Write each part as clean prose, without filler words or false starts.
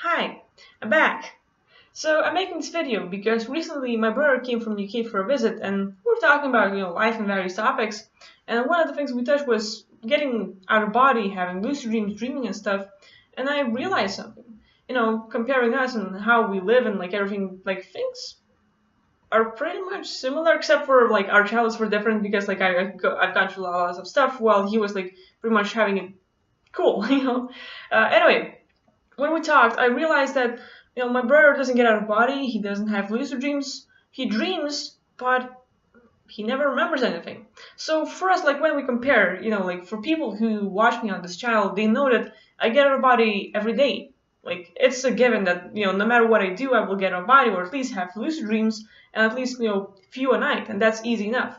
Hi, I'm back. So I'm making this video because recently my brother came from UK for a visit and we were talking about life and various topics. And one of the things we touched was getting out of body, having lucid dreams, dreaming and stuff. And I realized something. Comparing us and how we live and like everything, like things are pretty much similar except for like our childhoods were different because like I've gone through a lot of stuff while he was like pretty much having it cool. Anyway, when we talked, I realized that my brother doesn't get out of body. He doesn't have lucid dreams. He dreams, but he never remembers anything. So for us, like when we compare, like for people who watch me on this channel, they know that I get out of body every day. Like it's a given that no matter what I do, I will get out of body or at least have lucid dreams and at least few a night, and that's easy enough.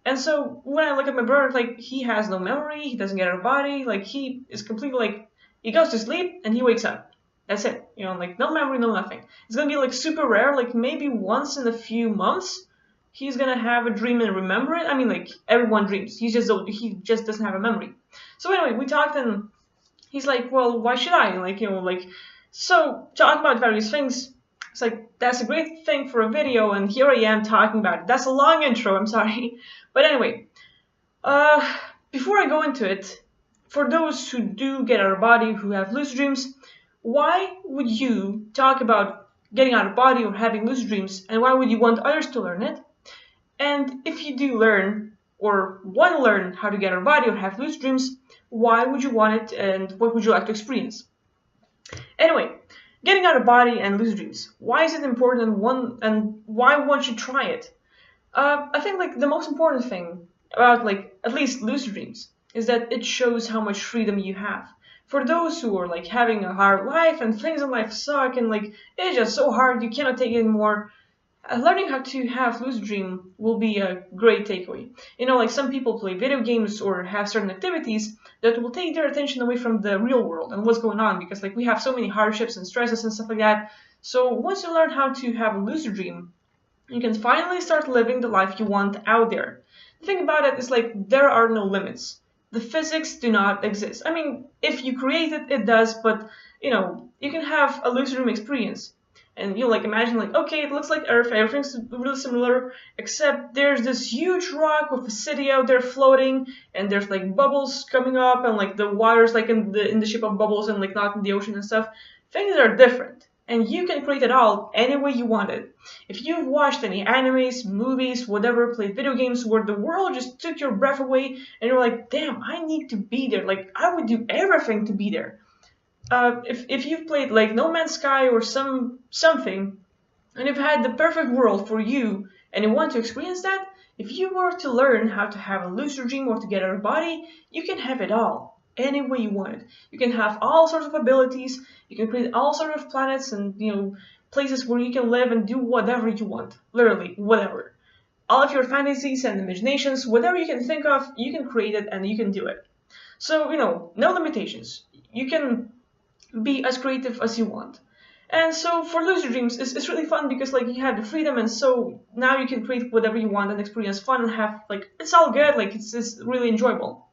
And so when I look at my brother, like he has no memory, he doesn't get out of body, like he is completely like he goes to sleep and he wakes up. That's it. Like no memory, no nothing. It's gonna be like super rare, like maybe once in a few months he's gonna have a dream and remember it. I mean like everyone dreams. He just doesn't have a memory. So anyway, we talked and he's like, well, why should I? So talk about various things. It's like, that's a great thing for a video, and here I am talking about it. That's a long intro, I'm sorry. But anyway, before I go into it, for those who do get out of body, who have lucid dreams, why would you talk about getting out of body or having lucid dreams, and why would you want others to learn it? And if you do learn, or want to learn how to get out of body or have lucid dreams, why would you want it, and what would you like to experience? Anyway, getting out of body and lucid dreams. Why is it important and why won't you try it? I think like the most important thing about like at least lucid dreams is that it shows how much freedom you have. For those who are like having a hard life and things in life suck and like it's just so hard you cannot take it anymore, learning how to have lucid dream will be a great takeaway. Like some people play video games or have certain activities that will take their attention away from the real world and what's going on because like we have so many hardships and stresses and stuff like that. So once you learn how to have a lucid dream, you can finally start living the life you want out there. The thing about it is like there are no limits. The physics do not exist. I mean, if you create it, it does, but you can have a lucid dream experience. And you like imagine like, okay, it looks like Earth, everything's really similar, except there's this huge rock with a city out there floating, and there's like bubbles coming up, and like the water's like in the shape of bubbles and like not in the ocean and stuff. Things are different, and you can create it all any way you want it. If you've watched any animes, movies, whatever, played video games where the world just took your breath away, and you're like, damn, I need to be there. Like I would do everything to be there. If you've played like No Man's Sky or something, and you've had the perfect world for you, and you want to experience that, if you were to learn how to have a lucid dream or to get out of body, you can have it all, any way you want it. You can have all sorts of abilities, you can create all sorts of planets and places where you can live and do whatever you want, literally whatever. All of your fantasies and imaginations, whatever you can think of, you can create it and you can do it. So no limitations. You can be as creative as you want. And so for lucid dreams, it's really fun because like you have the freedom, and so now you can create whatever you want and experience fun and have like it's all good, like it's really enjoyable.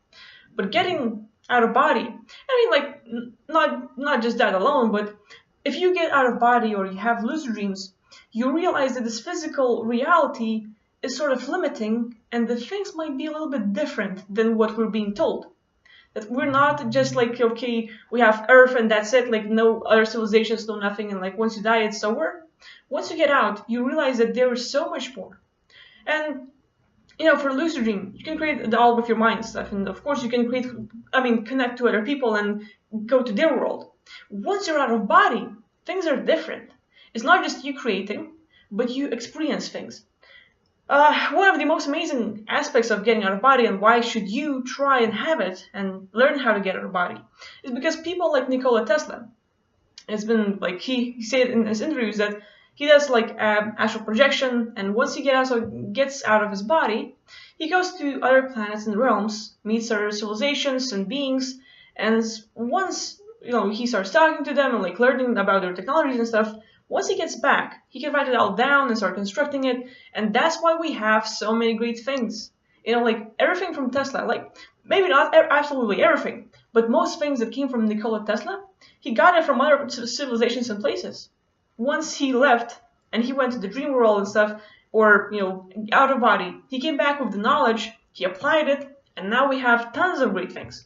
But getting out of body, I mean like not just that alone, but if you get out of body or you have lucid dreams, you realize that this physical reality is sort of limiting and the things might be a little bit different than what we're being told. That we're not just like, okay, we have Earth and that's it, like no other civilizations, no nothing, and like once you die, it's over. Once you get out, you realize that there is so much more. And, for lucid dream, you can create it all with your mind and stuff, and of course you can connect to other people and go to their world. Once you're out of body, things are different. It's not just you creating, but you experience things. One of the most amazing aspects of getting out of body and why should you try and have it and learn how to get out of body is because people like Nikola Tesla, it's been like he said in his interviews that he does like astral projection, and once he gets out of his body, he goes to other planets and realms, meets other civilizations and beings, and once he starts talking to them and like learning about their technologies and stuff. Once he gets back, he can write it all down and start constructing it, and that's why we have so many great things. Like everything from Tesla, like maybe not absolutely everything, but most things that came from Nikola Tesla he got it from other civilizations and places. Once he left and he went to the dream world and stuff, or out of body, he came back with the knowledge, he applied it, and now we have tons of great things.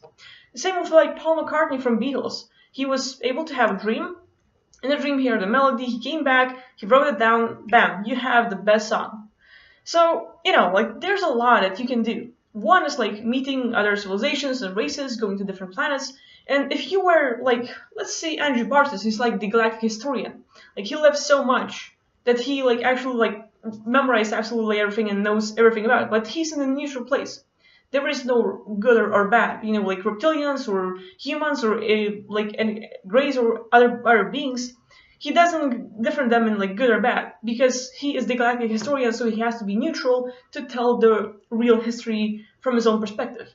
The same with like Paul McCartney from Beatles. He was able to have a dream. In the dream he heard a melody, he came back, he wrote it down, bam, you have the best song. So, like there's a lot that you can do. One is like meeting other civilizations and races, going to different planets. And if you were like, let's say Andrew Bartus, he's like the galactic historian. Like he lived so much that he like actually like memorized absolutely everything and knows everything about it. But he's in a neutral place. There is no good or bad, like reptilians or humans or any greys or other beings. He doesn't different them in like good or bad because he is the galactic historian, so he has to be neutral to tell the real history from his own perspective.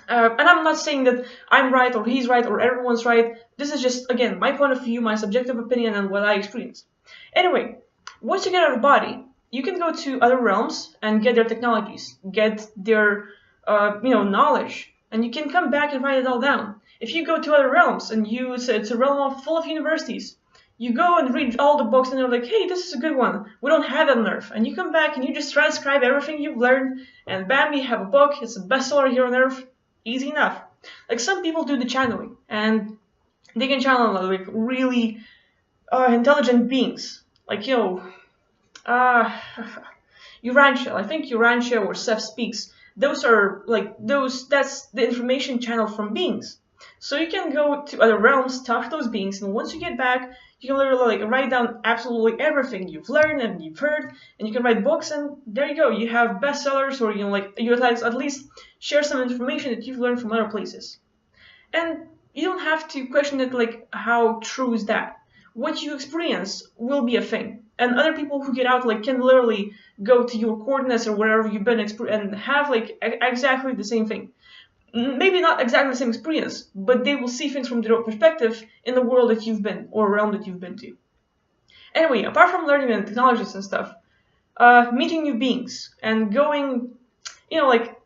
And I'm not saying that I'm right or he's right or everyone's right. This is just, again, my point of view, my subjective opinion, and what I experienced. Anyway, once you get out of body, you can go to other realms and get their technologies, get their knowledge, and you can come back and write it all down. If you go to other realms and it's a realm full of universities, you go and read all the books and they're like, hey, this is a good one. We don't have that on Earth. And you come back and you just transcribe everything you've learned, and bam, you have a book. It's a bestseller here on Earth. Easy enough. Like some people do the channeling, and they can channel like really intelligent beings. Like Urantia. I think Urantia or Seth Speaks. Those are that's the information channel from beings. So you can go to other realms, talk to those beings, and once you get back, you can literally like write down absolutely everything you've learned and you've heard, and you can write books, and there you go. You have bestsellers, or you at least share some information that you've learned from other places. And you don't have to question it like how true is that. What you experience will be a thing, and other people who get out like can literally go to your coordinates or wherever you've been and have like exactly the same thing. Maybe not exactly the same experience, but they will see things from their own perspective in the world that you've been or realm that you've been to. Anyway, apart from learning and technologies and stuff, meeting new beings and going, like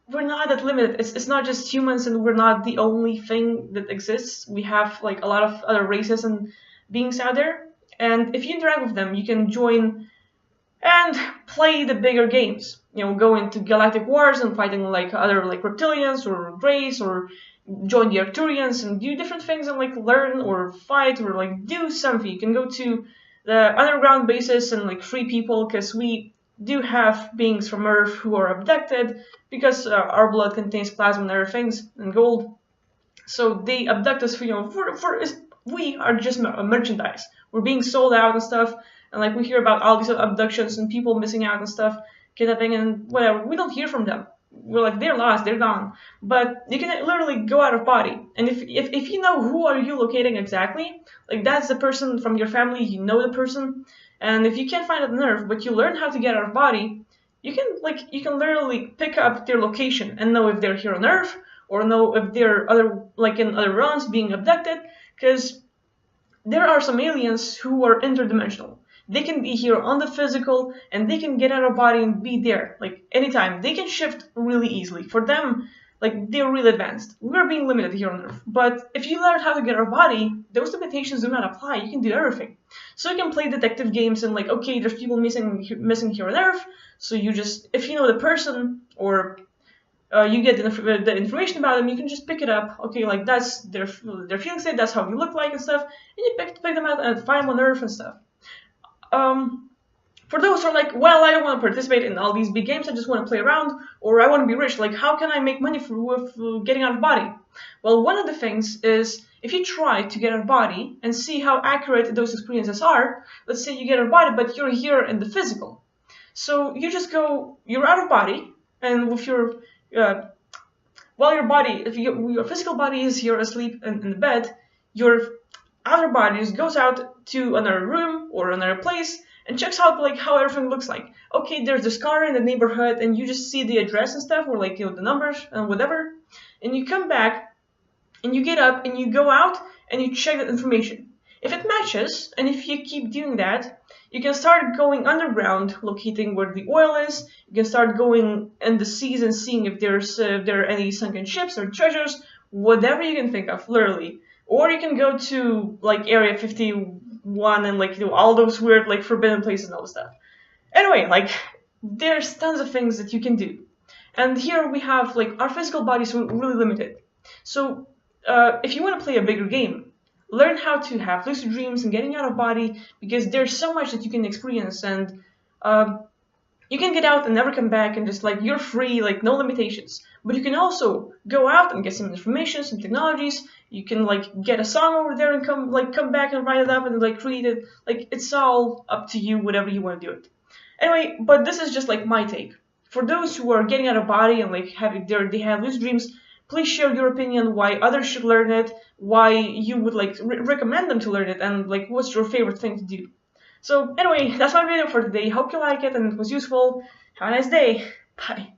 we're not that limited. It's not just humans, and we're not the only thing that exists. We have like a lot of other races and beings out there, and if you interact with them, you can join and play the bigger games. Go into galactic wars and fighting like other like reptilians or greys, or join the Arcturians and do different things and like learn or fight or like do something. You can go to the underground bases and like free people, because we do have beings from Earth who are abducted because our blood contains plasma and other things and gold. So they abduct us we are just merchandise. We're being sold out and stuff. And like we hear about all these abductions and people missing out and stuff, kidnapping and whatever. We don't hear from them. We're like, they're lost, they're gone. But you can literally go out of body. And if you know who are you locating exactly, like that's the person from your family, you know the person. And if you can't find it on Earth, but you learn how to get out of body, you can literally pick up their location and know if they're here on Earth, or know if they're in other realms being abducted, because there are some aliens who are interdimensional. They can be here on the physical, and they can get out of body and be there, like anytime. They can shift really easily. For them, like they're really advanced. We're being limited here on Earth. But if you learn how to get out of body, those limitations do not apply. You can do everything. So you can play detective games and like, okay, there's people missing here on Earth. So you just, if you know the person, or you get the information about them, you can just pick it up. Okay, like that's their feeling state, that's how you look like and stuff. And you pick them out and find them on Earth and stuff. For those who are like, well, I don't want to participate in all these big games, I just want to play around, or I want to be rich, like how can I make money with getting out of body? Well, one of the things is, if you try to get out of body and see how accurate those experiences are, let's say you get out of body, but you're here in the physical. So you just go, you're out of body, and with your, your body, if your physical body is here asleep in the bed, your outer body just goes out to another room or another place and checks out like how everything looks like. Okay, there's this car in the neighborhood, and you just see the address and stuff, or like the numbers and whatever, and you come back and you get up and you go out and you check that information. If it matches, and if you keep doing that, you can start going underground, locating where the oil is. You can start going in the seas and seeing if there are any sunken ships or treasures, whatever you can think of, literally. or you can go to like Area 51 and like do all those weird like forbidden places and all this stuff. Anyway, like there's tons of things that you can do, and here we have like our physical bodies are really limited. So if you want to play a bigger game, learn how to have lucid dreams and getting out of body, because there's so much that you can experience, and you can get out and never come back, and just like you're free, like no limitations. But you can also go out and get some information, some technologies. You can like get a song over there and come back and write it up and like create it. Like it's all up to you, whatever you want to do it. Anyway, but this is just like my take. For those who are getting out of body and like they have lucid dreams, please share your opinion why others should learn it, why you would like recommend them to learn it, and like what's your favorite thing to do. So anyway, that's my video for today. Hope you like it and it was useful. Have a nice day. Bye.